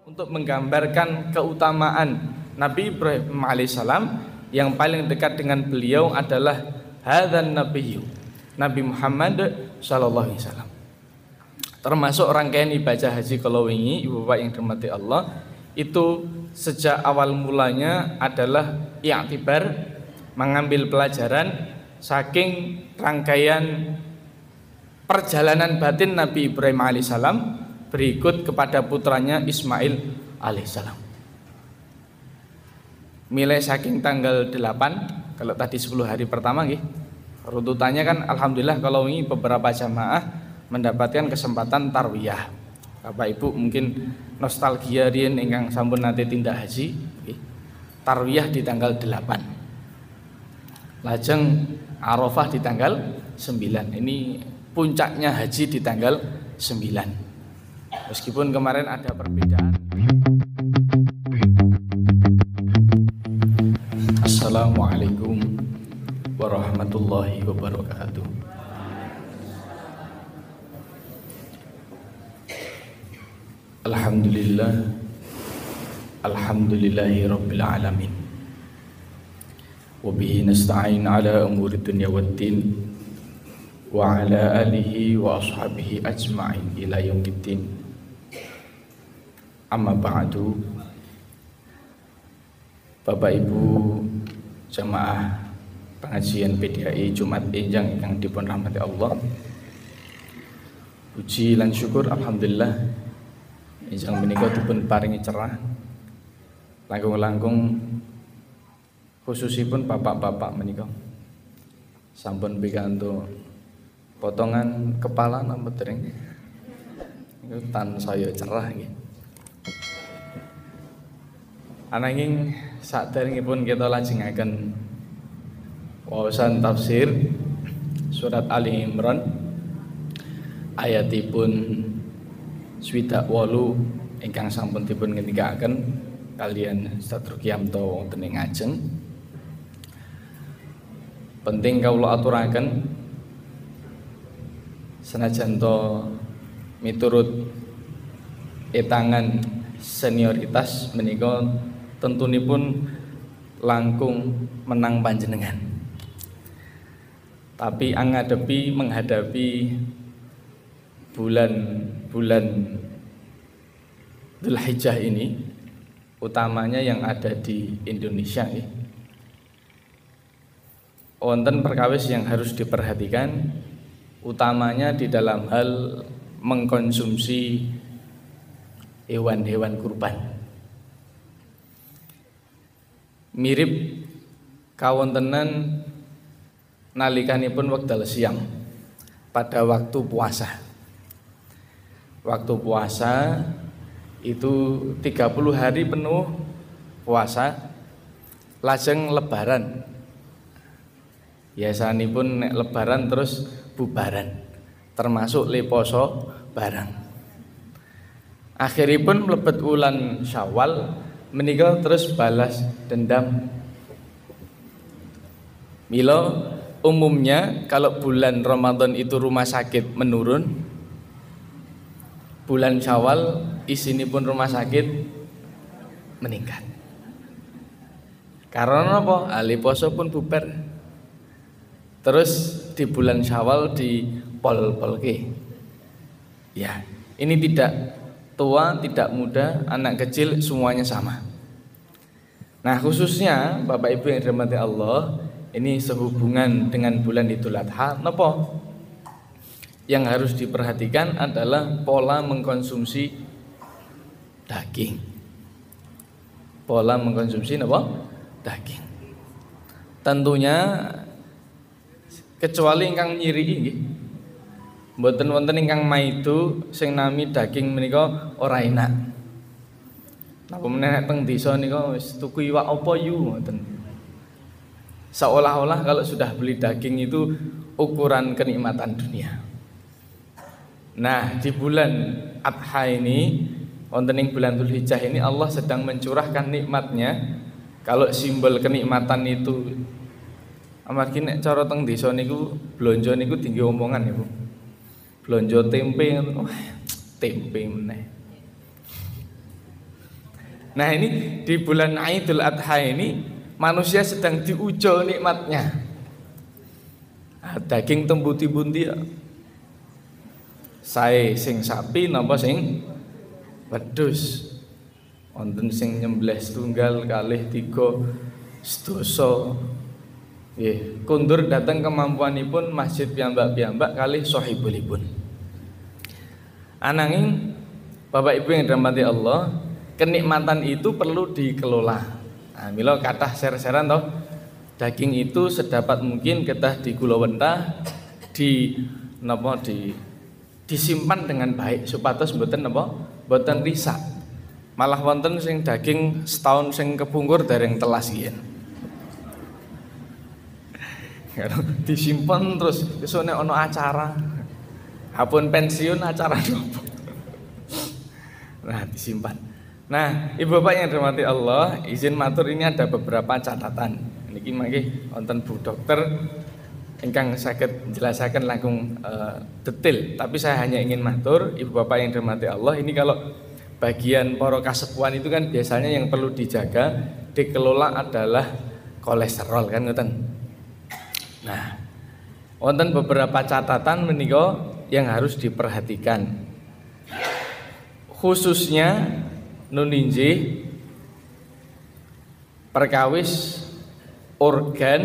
untuk menggambarkan keutamaan Nabi Ibrahim alaihissalam. Yang paling dekat dengan beliau adalah hadzan nabiyyu, Nabi Muhammad sallallahu alaihi wasallam. Termasuk rangkaian ibadah haji kalau wingi, Ibu Bapak yang dirahmati Allah, itu sejak awal mulanya adalah i'tibar, mengambil pelajaran saking rangkaian perjalanan batin Nabi Ibrahim alaihissalam berikut kepada putranya Ismail alaihissalam. Mulai saking tanggal 8, kalau tadi 10 hari pertama nggih. Rututannya kan alhamdulillah kalau ini beberapa jamaah mendapatkan kesempatan tarwiyah. Bapak Ibu mungkin nostalgia riyen ingkang sampun nate tindak haji, nggih. Tarwiyah di tanggal 8. Lajeng Arafah di tanggal 9. Ini puncaknya haji di tanggal 9. Meskipun kemarin ada perbedaan. Assalamualaikum warahmatullahi wabarakatuh. Alhamdulillah, alhamdulillahi rabbil alamin. Wa bihi nasta'in ala umuri dunya waddin, wa ala alihi wa ashabihi ajma'in ila yaumiddin. Amma ba'du. Bapak Ibu jamaah pengajian PDAI Jumat Enjang yang dipun rahmati Allah. Puji lan syukur alhamdulillah Enjang menika dipun paringi cerah langkung-langkung khususipun bapak-bapak menika sampun pikantuk potongan kepala napa dereng niku tan saya cerah nggih. Ananging saderengipun kita lajengaken wawasan tafsir surat Ali Imran ayatipun swidak 8 ingkang sampun dipun ngendikaken kalian Ustaz Rukiamto wonten ing ngajeng. Penting kawula aturaken senajan to miturut etangan senioritas menika tentunipun langkung menang panjenengan. Tapi menghadapi bulan Dzulhijjah ini, utamanya yang ada di Indonesia ya. Wonten perkawis yang harus diperhatikan, utamanya di dalam hal mengkonsumsi hewan-hewan kurban. Mirip kawontenan nalikanipun wekdal siang pada waktu puasa. Waktu puasa itu 30 hari penuh puasa, lajeng lebaran. Biasanipun nek lebaran terus bubaran, termasuk leposo barang. Akhiripun mlebet wulan Syawal menika terus balas dendam. Mila umumnya kalau bulan Ramadan itu rumah sakit menurun, bulan Syawal isinipun rumah sakit meningkat. Karena apa? Ali poso pun bubar. Terus di bulan Syawal di pol-polke. Ya, ini tidak tua, tidak muda, anak kecil semuanya sama. Nah, khususnya Bapak Ibu yang dirahmati Allah, ini sehubungan dengan bulan Idul Adha, napa? Yang harus diperhatikan adalah pola mengkonsumsi daging. Pola mengkonsumsi napa? Daging. Tentunya kecuali ingkang nyiri nggih. Mboten wonten ingkang maidu sing nami daging menika ora enak. Napa meneh teng desa nika wis tuku iwak apa yu ngoten. Seolah-olah kalau sudah beli daging itu ukuran kenikmatan dunia. Nah, di bulan Adha ini, wonten ing bulan Dzulhijjah ini Allah sedang mencurahkan nikmatnya. Kalau simbol kenikmatan itu amargi nek cara teng desa niku blonjo niku tinggi omongan niku. Blonjo tempe, wah, tempe meneh. Nah, ini di bulan Idul Adha ini manusia sedang diuji nikmatnya. Daging tembuti-bunti ya. Sae sing sapi napa sing wedhus. Wonten sing nyembelih setunggal kalih tiga sedasa. Nggih, kundur dateng kemampuanipun masjid piyambak-piyambak kalih sahibulipun. Ananging Bapak Ibu yang dirahmati Allah, kenikmatan itu perlu dikelola. Nah, mila kathah ser-seran toh, daging itu sedapat mungkin kita digulawentah, disimpan dengan baik supados mboten napa? Mboten risak. Malah wonten sing daging setahun sing kepungkur dereng telas yen. Disimpan terus esuk nek ana acara. Apun pensiun acara nopo. Nah, disimpan. Nah, Ibu Bapak yang dirahmati Allah, izin matur ini ada beberapa catatan. Niki mangke wonten Bu Dokter ingkang saged jelasaken langkung detail, tapi saya hanya ingin matur Ibu Bapak yang dirahmati Allah, ini kalau bagian para kasepuhan itu kan biasanya yang perlu dijaga, dikelola adalah kolesterol kan ngoten. Nah, wonten beberapa catatan menika yang harus diperhatikan. Khususnya nun injih perkawis organ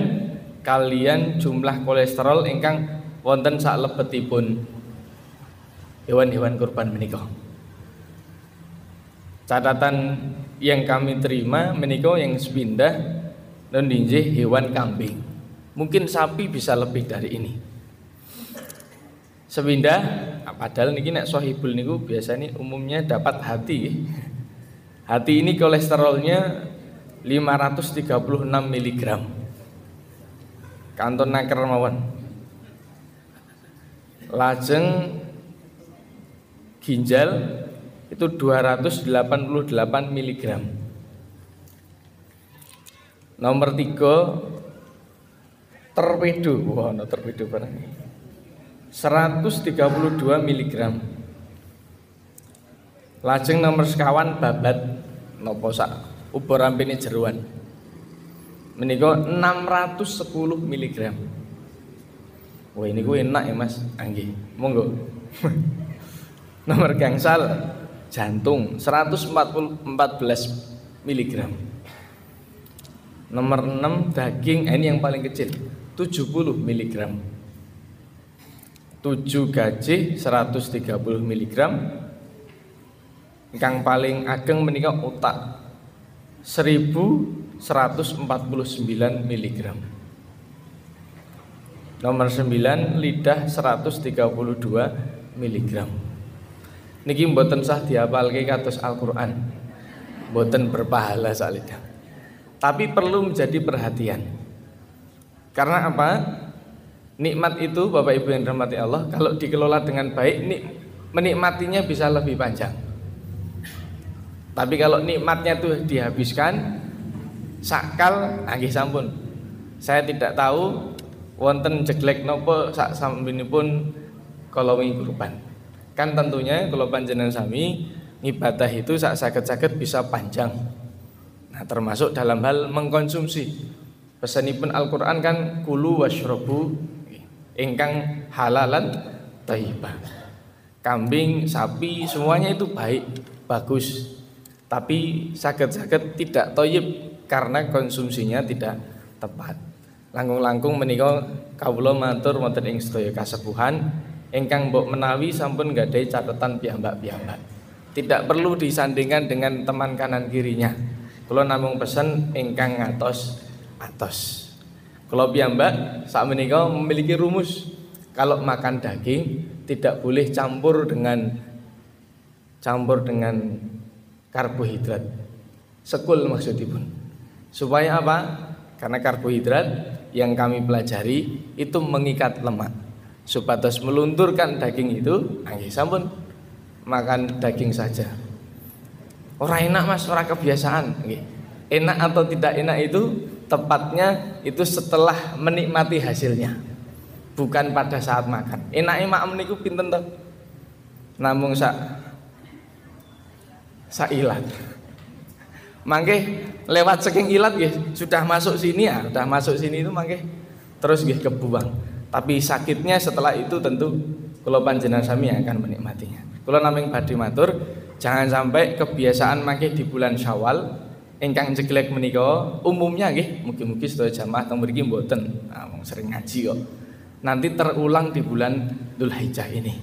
kalian jumlah kolesterol ingkang wonten saklebetipun hewan-hewan kurban menika. Catatan yang kami terima menika yang sepindah nun injih hewan kambing. Mungkin sapi bisa lebih dari ini. Sepindah, padahal niki nek sohibul niku biasanya umumnya dapat hati. Hati ini kolesterolnya 536 mg. Kanton naker mawon. Lajeng ginjal itu 288 mg. Nomor 3 torpedo. Wah, no torpedo barang. 132 mg. Lajeng nomor sekawan babat napa sak ubur rampine jeroan. Menika 610 mg. Wah, ini ku enak ya Mas. Nggih, monggo. Nomor gangsal jantung 114 mg. Nomor 6 daging, ini yang paling kecil 70 mg. 7 gajih 130 mg. Ingkang paling ageng menika otak 1149 mg. Nomor 9 lidah 132 mg. Niki mboten sah dihafalke kados Al-Qur'an. Mboten berpahala sak lidah. Tapi perlu menjadi perhatian. Karena apa? Nikmat itu Bapak Ibu yang dirahmati Allah, kalau dikelola dengan baik, menikmatinya bisa lebih panjang. Tapi kalau nikmatnya itu dihabiskan, sakal, nggih sampun. Saya tidak tahu wonten jeglek nopo sak sampinipun kalau wingi kurban. Kan tentunya kalau panjenengan sami ibadah itu sak saged-saged bisa panjang. Nah, termasuk dalam hal mengkonsumsi. Pesanipun Al-Qur'an kan kulu washrobu ingkang halalan thayyibah. Kambing, sapi semuanya itu baik, bagus. Tapi saged-saged tidak thayyib karena konsumsinya tidak tepat. Langkung-langkung menika kawula matur wonten ing sedaya kasepuhan ingkang mbok menawi sampun gadhahi catatan piyambak-piyambak. Tidak perlu disandingkan dengan teman kanan kirinya. Kula namung pesen ingkang atos. Kalau piyambak saat menika memiliki rumus, kalau makan daging tidak boleh campur dengan karbohidrat. Sekul maksudipun. Supaya apa? Karena karbohidrat yang kami pelajari itu mengikat lemak. Supados melunturkan daging itu, nggih sampun makan daging saja. Ora enak Mas, ora kebiasaan. Nggih. Enak atau tidak enak itu tepatnya itu setelah menikmati hasilnya, bukan pada saat makan. Enake makem niku pinten to? Namung sak ilat. Mangke lewat saking ilat nggih, sudah masuk sini ya, sudah masuk sini itu mangke terus nggih kebuang. Tapi sakitnya setelah itu tentu kula panjenengan sami akan menikmatinya. Kula namung badhe matur, jangan sampai kebiasaan mangke di bulan Syawal ingkang jeglek menika umumnya nggih, mugi-mugi sedaya jamaah teng mriki mboten sering ngaji kok. Nanti terulang di bulan Dzulhijjah ini.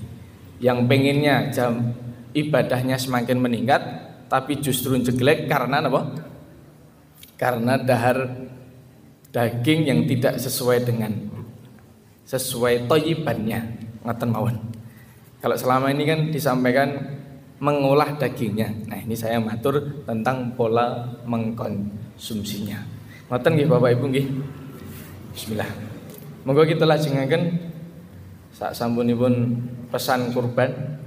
Yang pengennya jam ibadahnya semakin meningkat, tapi justru jeglek karena apa? Karena dahar daging yang tidak sesuai thayyibannya, ngoten mawon. Kalau selama ini kan disampaikan mengolah dagingnya. Nah, ini saya matur tentang pola mengkonsumsinya. Ngoten nggih Bapak Ibu nggih. Bismillah. Monggo kita lajengaken sak sampunipun pesan kurban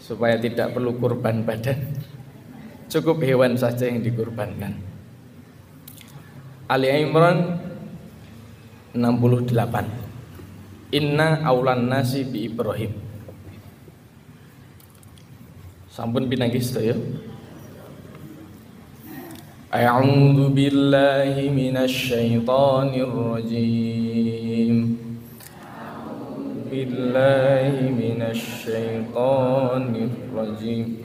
supaya tidak perlu kurban badan. Cukup hewan saja yang dikurbankan. Ali Imran 68. Inna aulan nasi bi Ibrahim. Sampun pinanggih sedaya. A'udzu billahi minasy syaithanir rajim. Billahi minasy syaithanir rajim.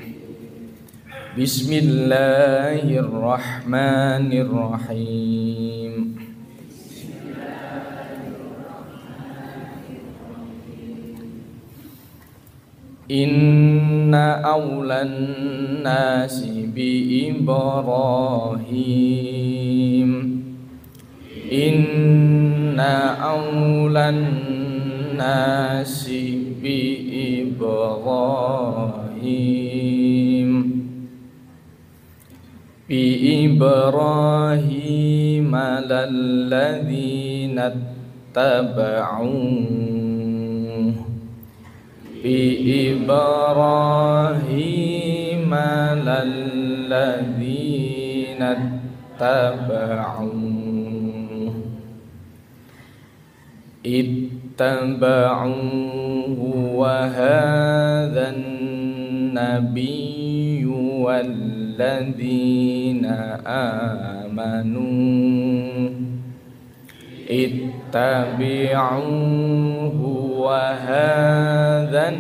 Bismillahirrahmanirrahim. Inna awlan nasi bi Ibrahim. Inna awlan nasi bi Ibrahim. Bi Ibrahim lalladzina taba'u Ibrahim lalladzina taba'u ittaba'u wa hadzan nabiyyu walladzina amanu ittabi'uhu wa hadzan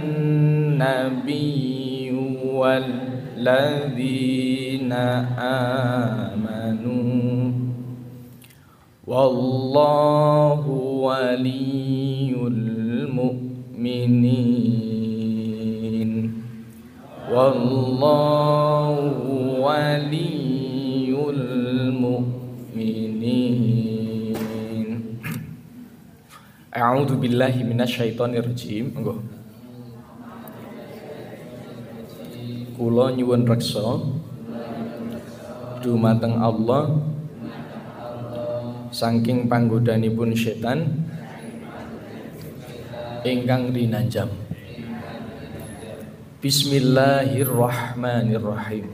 nabiyyu walladzina amanu wallahu waliyyul mu'minin wallahu waliyyul mu'minin. A'udzu billahi minasyaitonir rajim. Monggo. Kula nyuwun reksa dumateng Allah saking panggodanipun setan ingkang rinanjam. Bismillahirrahmanirrahim.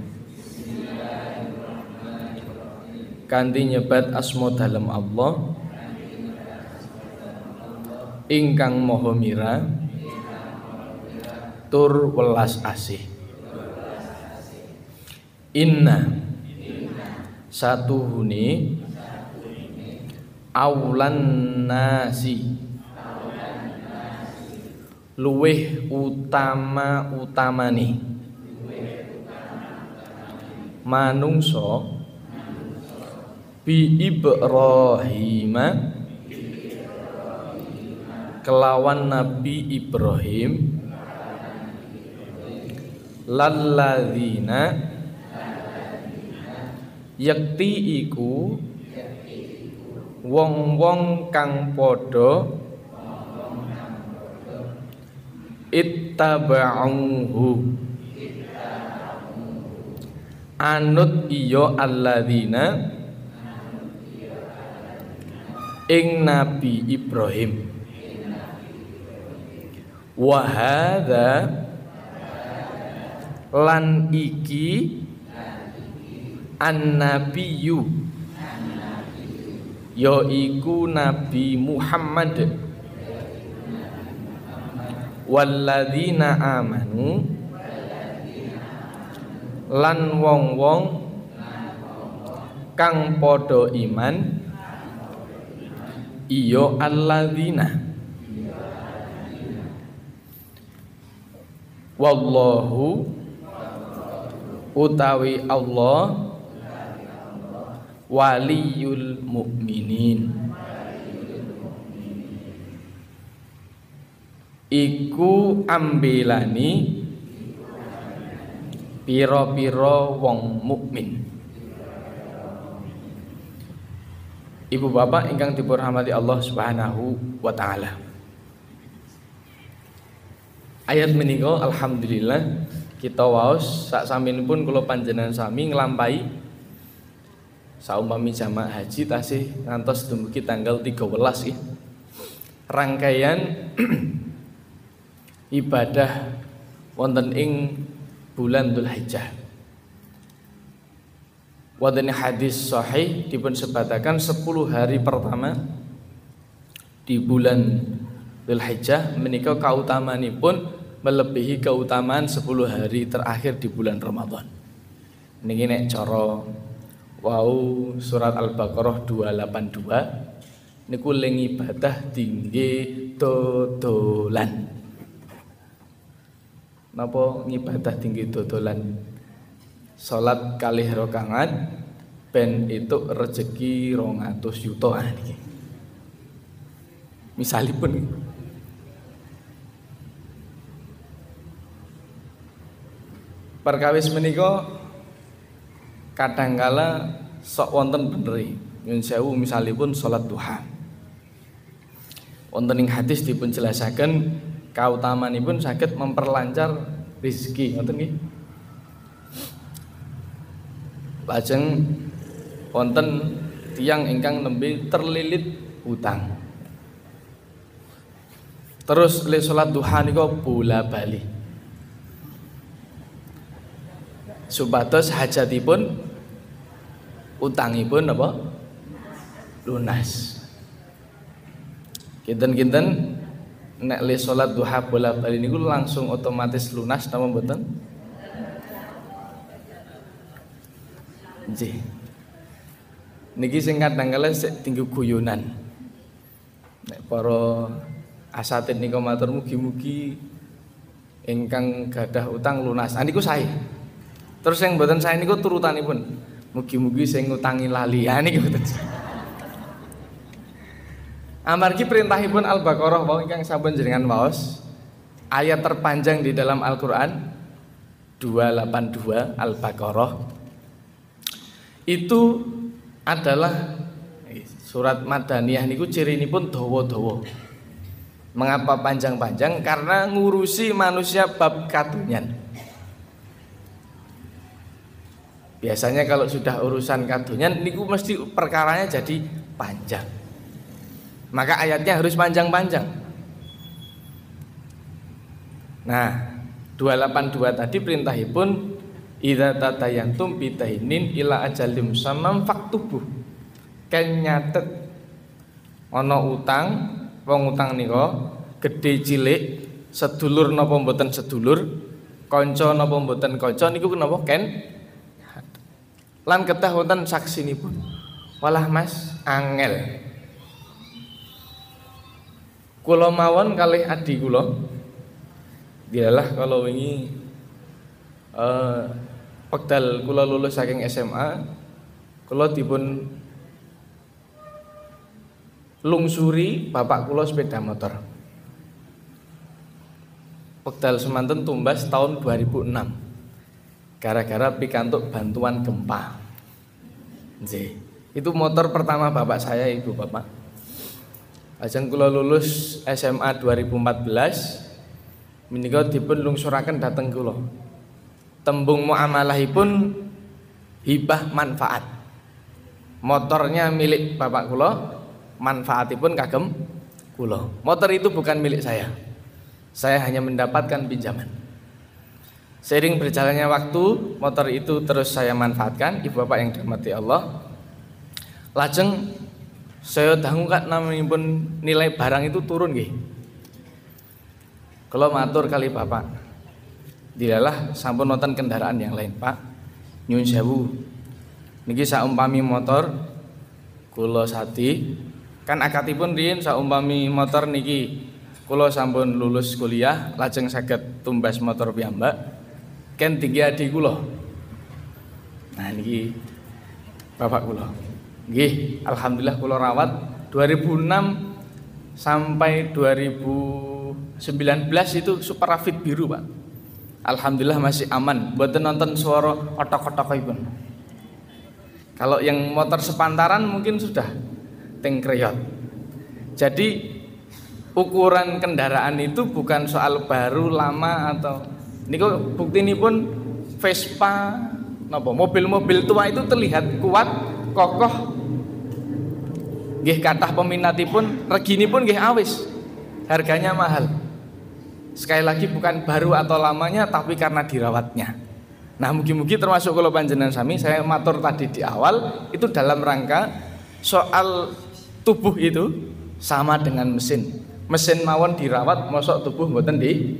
Kanthi nyebat asma dalem Allah ingkang maha mira tur welas asih. Inna satuhune aulan nasi luweh utamane manungsa bi Ibrahim kelawan Nabi Ibrahim lalladzina yakti iku wong-wong kang padha ittaba'uhu anut iya alladzina ing Nabi Ibrahim. Wa hadza lan iki an-nabiyyu yaiku Nabi Muhammad walladzina amanu lan wong-wong kang podo iman iyo alladzina wallahu utawi Allah waliyul mukminin iku ambilani pira-pira wong mukmin. Ibu bapak ingkang dirahmati Allah Subhanahu wa taala. Ayat menika alhamdulillah kita waos sak saminipun kula panjenengan sami nglampahi saumpami jamaah haji tasih ngantos dumugi tanggal 13 ya. Rangkaian ibadah wonten ing bulan Dzulhijjah. Wonten hadis sahih dipun sebataken 10 hari pertama di bulan Dzulhijjah menika kautamanipun melebihi keutamaan 10 hari terakhir di bulan Ramadan. Niki nek cara wau surat Al-Baqarah 282 niku ling ibadah tinggi dodolan. Napa ngibadah tinggi dodolan salat kalih rakaat ben itu rezeki 200 juta niki. Misalipun perkawis menika kadangkala sok wonten beneri nyun sewu misalipun salat duha. Wonten ing hadis dipun jelasaken kautamanipun saged memperlancar rezeki ngoten nggih. Lajeng wonten tiyang ingkang nembe terlilit hutang. Terus le salat duha nika bola-bali. Supados hajatipun utangipun apa? Lunas. Kinten-kinten nek le salat duha bola-bali niku langsung otomatis lunas napa mboten? Nggih. Niki sing kadang-kala sik tinggu guyonan. Nek para asatid nika matur mugi-mugi ingkang gadah utang lunas. Niku sae. Terus yang mboten sae niku turutanipun. Mugi-mugi sing ngutangi lali. Niki mboten. Amargi perintahipun Al-Baqarah wau ingkang sampun jenengan waos, ayat terpanjang di dalam Al-Qur'an 282 Al-Baqarah itu adalah surat Madaniyah niku cirinipun dawa-dawa. Mengapa panjang-panjang? Karena ngurusi manusia bab kadonyan. Biasanya kalau sudah urusan kadonyan niku mesti perkaranya jadi panjang. Maka ayatnya harus panjang-panjang. Nah, 282 tadi perintahipun idza tatayantum bitainin ila ajalim samam faktubuh. Ken nyatet ana utang, wong utang nika gedhe cilik, sedulur napa mboten sedulur, kanca napa mboten kanca niku napa ken lan kedah wonten saksinipun. Walah Mas, angel. Kula mawon kalih adi kula. Dialah kalau wingi wekdal kula lulus saking SMA, kula dipun lungsuri bapak kula sepeda motor. Wekdal semanten tumbas tahun 2006. Gara-gara pikantuk bantuan gempa. Nggih. Itu motor pertama bapak saya, Ibu Bapak. Ajeng kula lulus SMA 2014 menika dipun lungsuraken dhateng kula. Tembung muamalahipun hibah manfaat. Motornya milik bapak kula, manfaatipun kagem kula. Motor itu bukan milik saya. Saya hanya mendapatkan pinjaman. Seiring berjalannya waktu, motor itu terus saya manfaatkan, Ibu Bapak yang dirahmati Allah. Lajeng saya dangu kan namanipun nilai barang itu turun nggih. Kalau matur kali Bapak, dilalah sampun nonton kendaraan yang lain Pak. Nyun sewu. Niki saumpami motor kula sati kan akatipun riyin saumpami motor niki kula sampun lulus kuliah lajeng saged tumbas motor piyambak ken tinggi adi kula. Nah niki bapak kula. Nggih, alhamdulillah kula rawat 2006 sampai 2019 itu Super Rafid biru, Pak. Alhamdulillah masih aman, mboten nonton suara otok-otokipun. Kalau yang motor sepantaran mungkin sudah tengkreyot. Jadi ukuran kendaraan itu bukan soal baru lama atau niku bukti ini pun Vespa napa mobil-mobil tua itu terlihat kuat, kokoh. Nggih kathah peminatipun, reginipun nggih awis. Harganya mahal. Sekali lagi bukan baru atau lamanya tapi karena dirawatnya. Nah, mugi-mugi termasuk kalau panjenengan sami saya matur tadi di awal itu dalam rangka soal tubuh itu sama dengan mesin. Mesin mawon dirawat, mosok tubuh mboten di.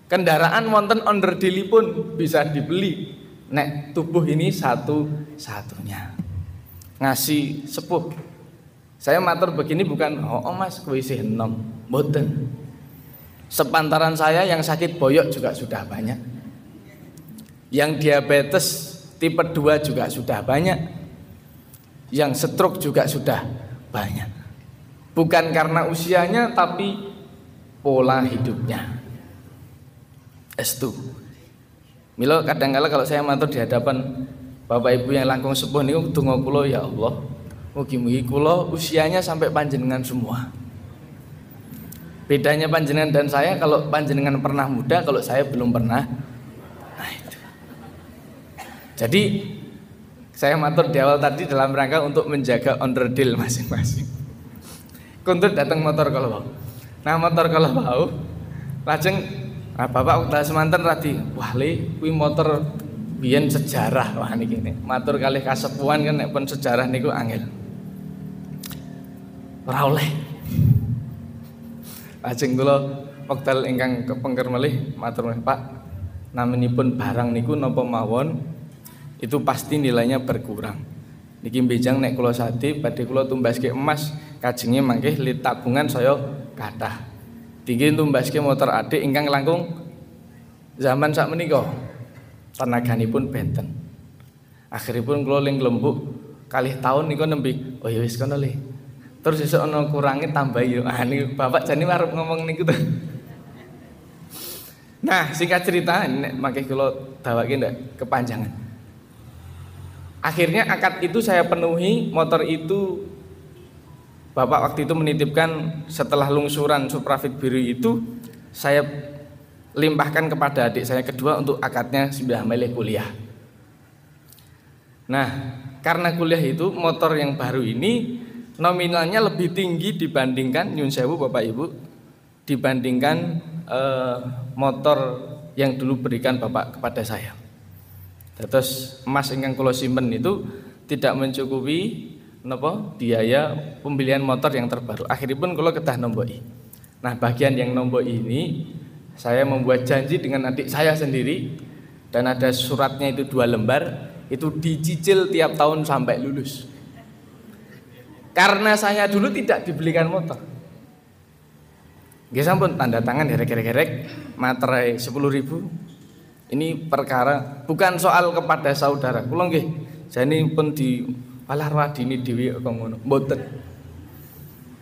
Kendaraan wonten onderdilipun bisa dibeli. Nek tubuh ini satu-satunya. Ngasih sepuh. Saya matur begini bukan oh Mas kowe isih enom, mboten. Sepantaran saya yang sakit boyok juga sudah banyak. Yang diabetes tipe 2 juga sudah banyak. Yang stroke juga sudah banyak. Bukan karena usianya tapi pola hidupnya. Estu. Milo kadang-kala kalau saya matur di hadapan Bapak Ibu yang langkung sepuh niku donga kula ya Allah, mugi-mugi kula usianya sampai panjenengan semua. Bedanya panjenengan dan saya, kalau panjenengan pernah muda, kalau saya belum pernah. Nah itu. Jadi saya matur di awal tadi dalam rangka untuk menjaga onderdil masing-masing. Kuntut datang motor kalau bau. Nah motor kalau bau, lajeng bapak udah semanten radi, wah le, kuwi motor biyen sejarah, wah niki nih. Matur kalih kasepuhan kan nek pun sejarah niku angel. Ora oleh. Lajeng kula wekdal ingkang kepengker malih matur Pak, naminipun barang niku napa mawon itu pasti nilainya berkurang. Niki mbejang nek kula sate badhe kula tumbaske emas, kajenge mangke li tabungan saya kathah. Tinggi tumbaske motor adik ingkang langkung zaman sak menika. Tenaganipun benten. Akhiripun kula ling Lembuk kalih taun niku nembe, oh ya wis kono le. Terus sesuk ana kurange tambahi yo. Ah niku Bapak jane arep ngomong niku to. Nah, singkat cerita nek mangke kula dawake ndak kepanjangan. Akhirnya akad itu saya penuhi, motor itu Bapak waktu itu menitipkan setelah lungsuran Suprafit biru itu saya limpahkan kepada adik saya kedua untuk akadnya sudah milih kuliah. Nah, karena kuliah itu motor yang baru ini nominalnya lebih tinggi dibandingkan nyun sewu Bapak Ibu, dibandingkan motor yang dulu berikan Bapak kepada saya. Terus emas ingkang kula simpen itu tidak mencukupi napa biaya pembelian motor yang terbaru. Akhiripun kula kedah nomboki. Nah, bagian yang nombok ini saya membuat janji dengan adik saya sendiri dan ada suratnya itu 2 lembar, itu dicicil tiap tahun sampai lulus. Karena saya dulu tidak dibelikan motor. Nggih sampun tanda tangan gerek-gerek materai 10.000. Ini perkara bukan soal kepada saudara. Kula nggih jane pun di alah radini dhewe kok ngono. Mboten.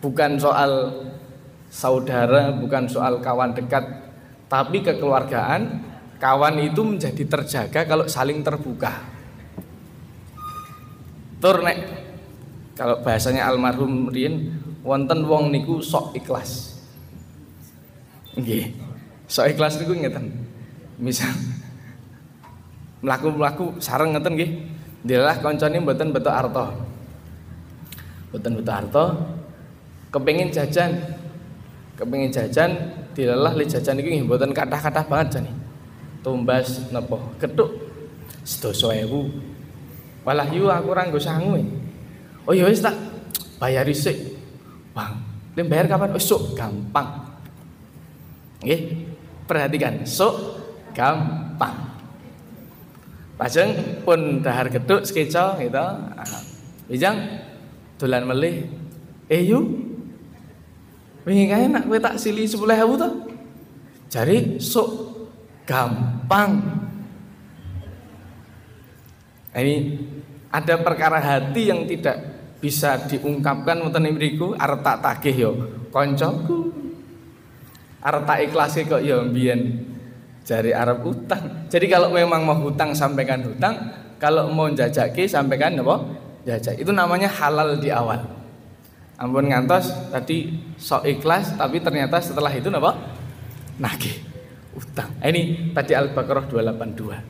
Bukan soal saudara, bukan soal kawan dekat, tapi kekeluargaan. Kawan itu menjadi terjaga kalau saling terbuka. Tur nek kalau bahasanya almarhum riyen wonten wong niku sok ikhlas. Nggih. Sok ikhlas niku ngeten. Misal mlaku-mlaku sareng ngeten nggih. Dilah koncone mboten beto arta. Mboten beto arta. Kepengin jajan. Kepengin jajan dilelah li jajan iki nggih mboten kathah-kathah banget jane. Tumbas napa? Gethuk 12.000. Walah yu aku ora nggo sangu. Oh ya wis tak bayari sik. Bang, le bayar kapan? Esuk gampang. Nggih. Perhatikan, sok gampang. Lajeng pun dahar geduk sekeca gitu. Wijang dolan melih. Yu wingi kae nak kowe tak sili 10.000 to. Jare sok gampang. Ini ada perkara hati yang tidak bisa diungkapkan wonten mriku arep tak tagih yo kancaku. Arep tak ikhlasi kok yo mbiyen jare arep utang. Jadi kalau memang mau hutang sampaikan hutang, kalau mau jajaki sampaikan apa? Jajak. Itu namanya halal di awal. Ampun ngantos tadi sok ikhlas tapi ternyata setelah itu apa? Nagih utang. Ini tadi Al-Baqarah 282.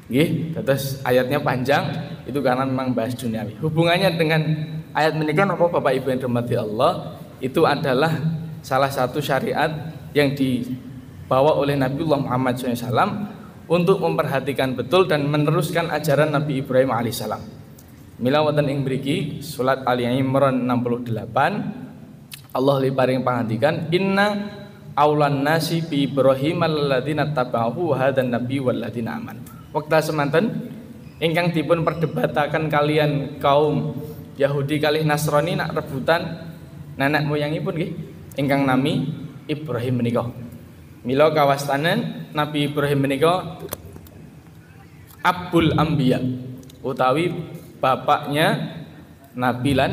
Nggih, terus ayatnya panjang itu karena memang bahas duniawi. Hubungannya dengan ayat menikah apa Bapak Ibu yang dirahmati Allah, itu adalah salah satu syariat yang dibawa oleh Nabiullah Muhammad SAW untuk memperhatikan betul dan meneruskan ajaran Nabi Ibrahim alaihissalam. Mila wonten ing mriki surat Ali Imran 68 Allah liparing pangandikan inna aulan nasi bi Ibrahim alladzina tabauhu wa hadan nabi walladzina aman. Wekdal semanten ingkang dipun perdebataken kalian kaum Yahudi kalih Nasrani nak rebutan nenek moyangipun nggih ingkang nami Ibrahim menika. Mila kawastanen Nabi Ibrahim menika Abul Anbiya utawi bapaknya Nabi lan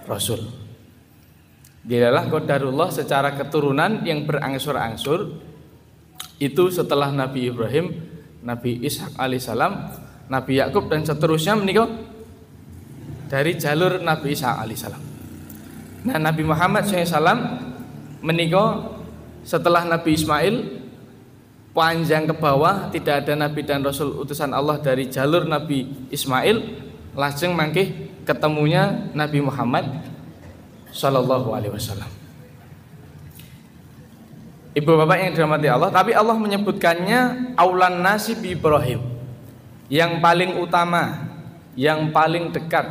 Rasul. Dia adalah qadarullah secara keturunan yang berangsur-angsur. Itu setelah Nabi Ibrahim, Nabi Ishak alaihissalam, Nabi Yakub dan seterusnya menikah dari jalur Nabi Ishak alaihissalam. Nah, Nabi Muhammad SAW menikah setelah Nabi Ismail, panjang ke bawah, tidak ada Nabi dan Rasul utusan Allah dari jalur Nabi Ismail. Lajeng mangkih ketemunya Nabi Muhammad Sallallahu Alaihi Wasallam. Ibu bapak yang dirahmati Allah, tapi Allah menyebutkannya aulan nasi bi Ibrahim, yang paling utama, yang paling dekat,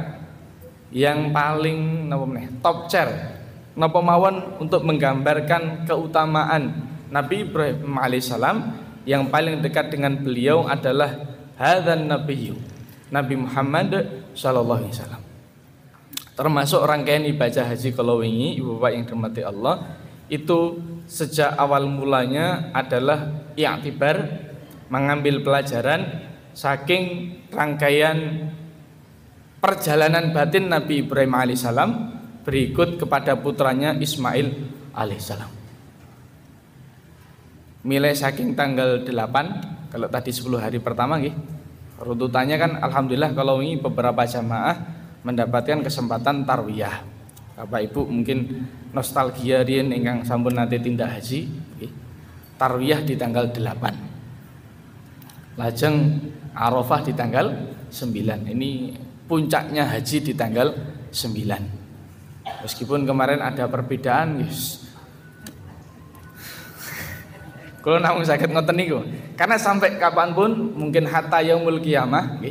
yang paling top chair, napa mawon untuk menggambarkan keutamaan Nabi Ibrahim alaihissalam. Yang paling dekat dengan beliau adalah hadzan nabiyyu, Nabi Muhammad sallallahu alaihi wasallam. Termasuk rangkaian ibadah haji kalau wingi ibu bapak yang dirahmati Allah, itu sejak awal mulanya adalah i'tibar, mengambil pelajaran saking rangkaian perjalanan batin Nabi Ibrahim alaihissalam berikut kepada putranya Ismail alaihissalam. Mulai saking tanggal 8, kalau tadi 10 hari pertama nggih. Rututannya kan alhamdulillah kalau ini beberapa jamaah mendapatkan kesempatan tarwiyah. Bapak Ibu mungkin nostalgia riyen ingkang sampun nate tindak haji, tarwiyah di tanggal 8. Lajeng Arafah di tanggal 9. Ini puncaknya haji di tanggal 9. Meskipun kemarin ada perbedaan, guys. Kalau namun sakit ngoten niku, karena sampai kapanpun mungkin hatta yaumul qiyamah,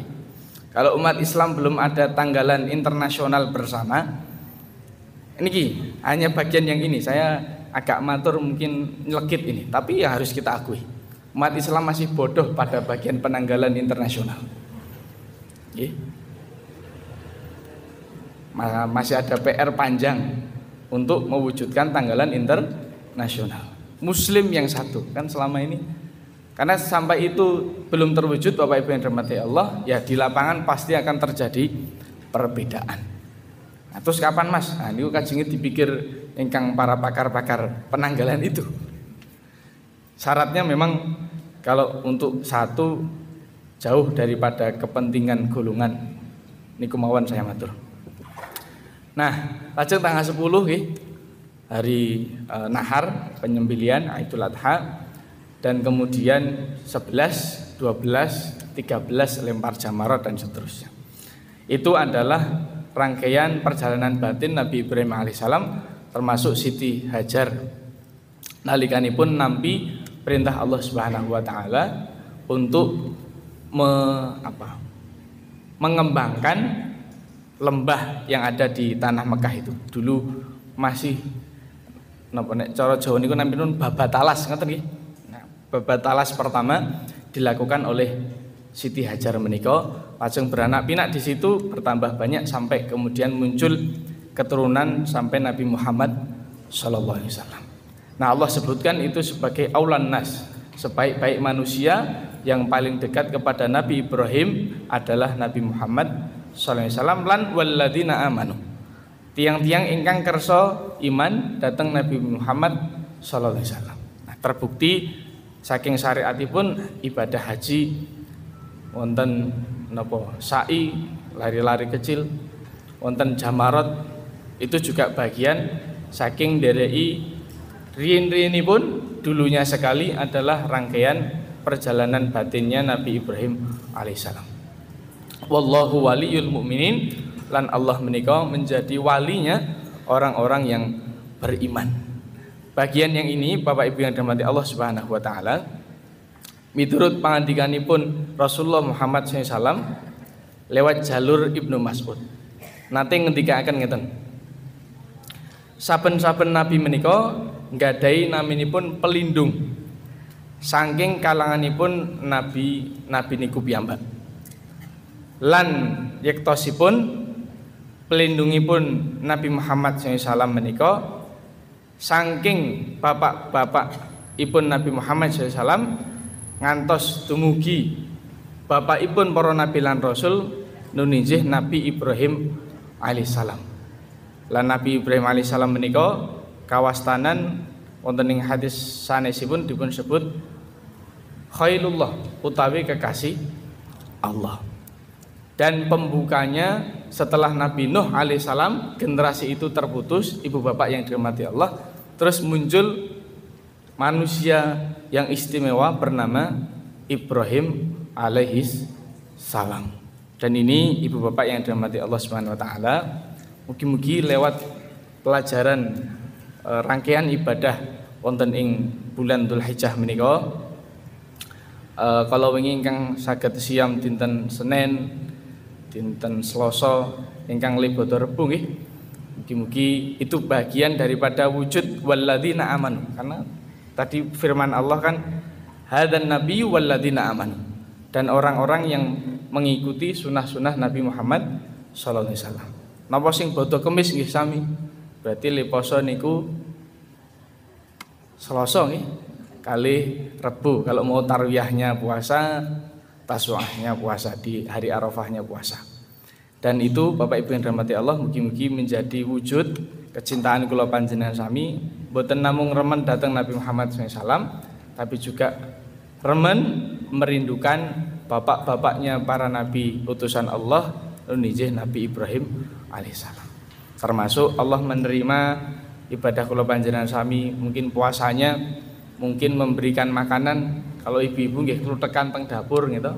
kalau umat Islam belum ada tanggalan internasional bersama, ini hanya bagian yang ini saya agak matur mungkin nyelekit ini, tapi ya harus kita akui, umat Islam masih bodoh pada bagian penanggalan internasional. Masih ada PR panjang untuk mewujudkan tanggalan internasional. Muslim yang satu kan selama ini, karena sampai itu belum terwujud Bapak Ibu yang dirahmati Allah, ya di lapangan pasti akan terjadi perbedaan. Nah, terus kapan Mas? Nah, ini kajenge dipikir ingkang para pakar-pakar penanggalan itu. Syaratnya memang kalau untuk satu jauh daripada kepentingan golongan. Ini kemauan saya matur. Nah, lajeng tanggal 10 nggih. Hari nahar, penyembelihan Idul Adha, dan kemudian 11, 12, 13 lempar jamarat dan seterusnya. Itu adalah rangkaian perjalanan batin Nabi Ibrahim alaihissalam, termasuk Siti Hajar nalikanipun nampi perintah Allah Subhanahu wa taala untuk mengembangkan lembah yang ada di tanah Mekah itu. Dulu masih napa nek cara Jawa niku nampinun babat talas ngoten nggih. Nah, babat talas pertama dilakukan oleh Siti Hajar menika lajeng beranak pinak di situ bertambah banyak sampai kemudian muncul keturunan sampai Nabi Muhammad sallallahu alaihi wasallam. Nah, Allah sebutkan itu sebagai aulan nas, sebaik-baik manusia yang paling dekat kepada Nabi Ibrahim adalah Nabi Muhammad sallallahu alaihi wasallam lan walladzina amanu. Tiang-tiang ingkang kersa iman datang Nabi Muhammad sallallahu alaihi wasallam. Nah, terbukti saking syariatipun ibadah haji wonten napa sa'i, lari-lari kecil, wonten jamarat, itu juga bagian saking dereki riyin-riyinipun dulunya sekali adalah rangkaian perjalanan batinnya Nabi Ibrahim alaihissalam. Wallahu waliyul mu'minin, lan Allah menika menjadi walinya orang-orang yang beriman. Bagian yang ini Bapak Ibu yang dirahmati Allah Subhanahu wa taala, miturut pangandikanipun Rasulullah Muhammad SAW lewat jalur Ibnu Mas'ud. Nate ngendikaken ngeten. Saben-saben nabi menika nggadahi naminipun pelindung saking kalanganipun nabi niku piyambak. Lan yektosipun pelindungipun Nabi Muhammad SAW menika saking bapak-bapak ipun Nabi Muhammad SAW ngantos dumugi bapakipun para nabi lan rasul nunijih Nabi Ibrahim alaihissalam. Lan Nabi Ibrahim alaihissalam menika kawastanan wonten ing hadis sanesipun dipun sebut khailullah utawi kekasih Allah. Dan pembukanya setelah Nabi Nuh alaihissalam, generasi itu terputus, ibu bapak yang dirahmati Allah, terus muncul manusia yang istimewa bernama Ibrahim alaihis salam. Dan ini ibu bapak yang dirahmati Allah Subhanahu wa taala, mugi-mugi lewat pelajaran rangkaian ibadah wonten ing bulan Dzulhijjah menika, kalau wingi ingkang saged siam dinten Senin, dinten Selasa ingkang lebada Rebu nggih, mugi-mugi itu bagian daripada wujud walladzina amanu, karena tadi firman Allah kan hadzan nabiyyu walladzina amanu, dan orang-orang yang mengikuti sunah-sunah Nabi Muhammad sallallahu alaihi wasallam. Napa sing bodho kemis nggih sami? Berarti le poso niku Selasa nggih kali Rebu. Kalau mau tarwiyahnya puasa, tasawuhnya puasa, di hari Arafahnya puasa. Dan itu Bapak Ibu yang dirahmati Allah, mugi-mugi menjadi wujud kecintaan kula panjenengan sami, boten namung remen datang Nabi Muhammad SAW, tapi juga remen merindukan bapak-bapaknya para nabi utusan Allah, nunijih Nabi Ibrahim alaihissalam. Termasuk Allah menerima ibadah kula panjenengan sami, mungkin puasanya, mungkin memberikan makanan, kalau ibu-ibu nggih kluthekan teng dapur gitu,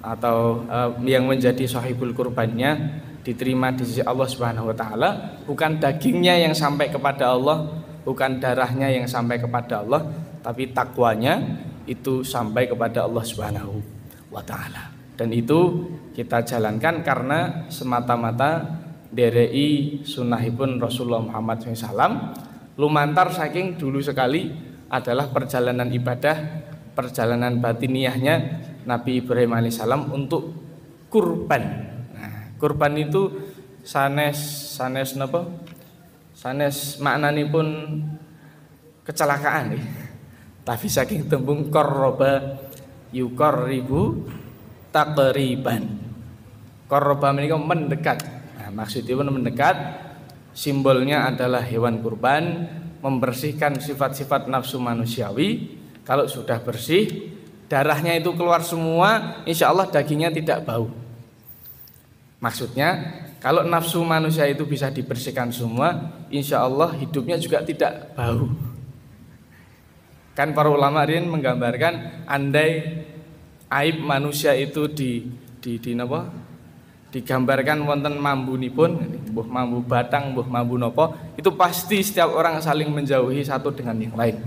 atau yang menjadi sahibul kurbannya diterima di sisi Allah Subhanahu wa taala, bukan dagingnya yang sampai kepada Allah, bukan darahnya yang sampai kepada Allah, tapi takwanya itu sampai kepada Allah Subhanahu wa taala. Dan itu kita jalankan karena semata-mata derei sunnahipun Rasulullah Muhammad SAW, lumantar saking dulu sekali adalah perjalanan ibadah, perjalanan batiniahnya Nabi Ibrahim alaihissalam untuk kurban. Nah, kurban itu sanes napa? Sanes maknanipun kecelakaan nih. Tapi saking tembung qarraba yuqarribu taqriban. Qarraba menika mendekat. Nah, maksudnya mendekat, simbolnya adalah hewan kurban, membersihkan sifat-sifat nafsu manusiawi. Kalau sudah bersih, darahnya itu keluar semua, insya Allah dagingnya tidak bau. Maksudnya kalau nafsu manusia itu bisa dibersihkan semua, insya Allah hidupnya juga tidak bau. Kan para ulama ini menggambarkan, andai aib manusia itu digambarkan wonten mambunipun, mbuh mambu batang, mbuh mambu nopo, itu pasti setiap orang saling menjauhi satu dengan yang lain.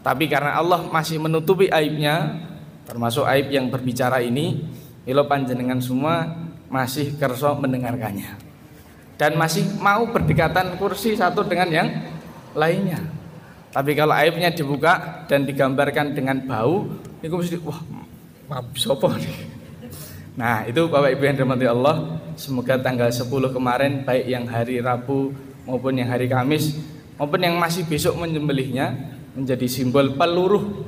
Tapi karena Allah masih menutupi aibnya, termasuk aib yang berbicara ini, mila panjenengan semua masih kerso mendengarkannya dan masih mau berdekatan kursi satu dengan yang lainnya. Tapi kalau aibnya dibuka dan digambarkan dengan bau, itu mesti wah, mabuk sapa nih. Nah, itu Bapak Ibu yang dirahmati Allah, semoga tanggal 10 kemarin baik yang hari Rabu maupun yang hari Kamis maupun yang masih besok menyembelihnya menjadi simbol peluruh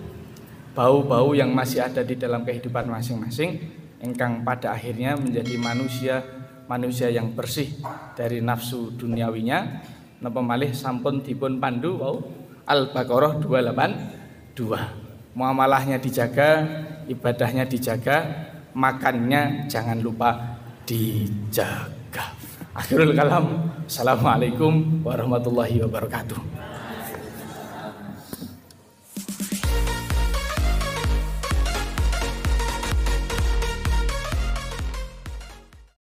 bau-bau yang masih ada di dalam kehidupan masing-masing, engkang pada akhirnya menjadi manusia yang bersih dari nafsu duniawinya. Napa malih sampun dipun pandu wau Al-Baqarah 282. Muamalahnya dijaga, ibadahnya dijaga, makannya jangan lupa dijaga. Akhirul kalam. Assalamualaikum warahmatullahi wabarakatuh.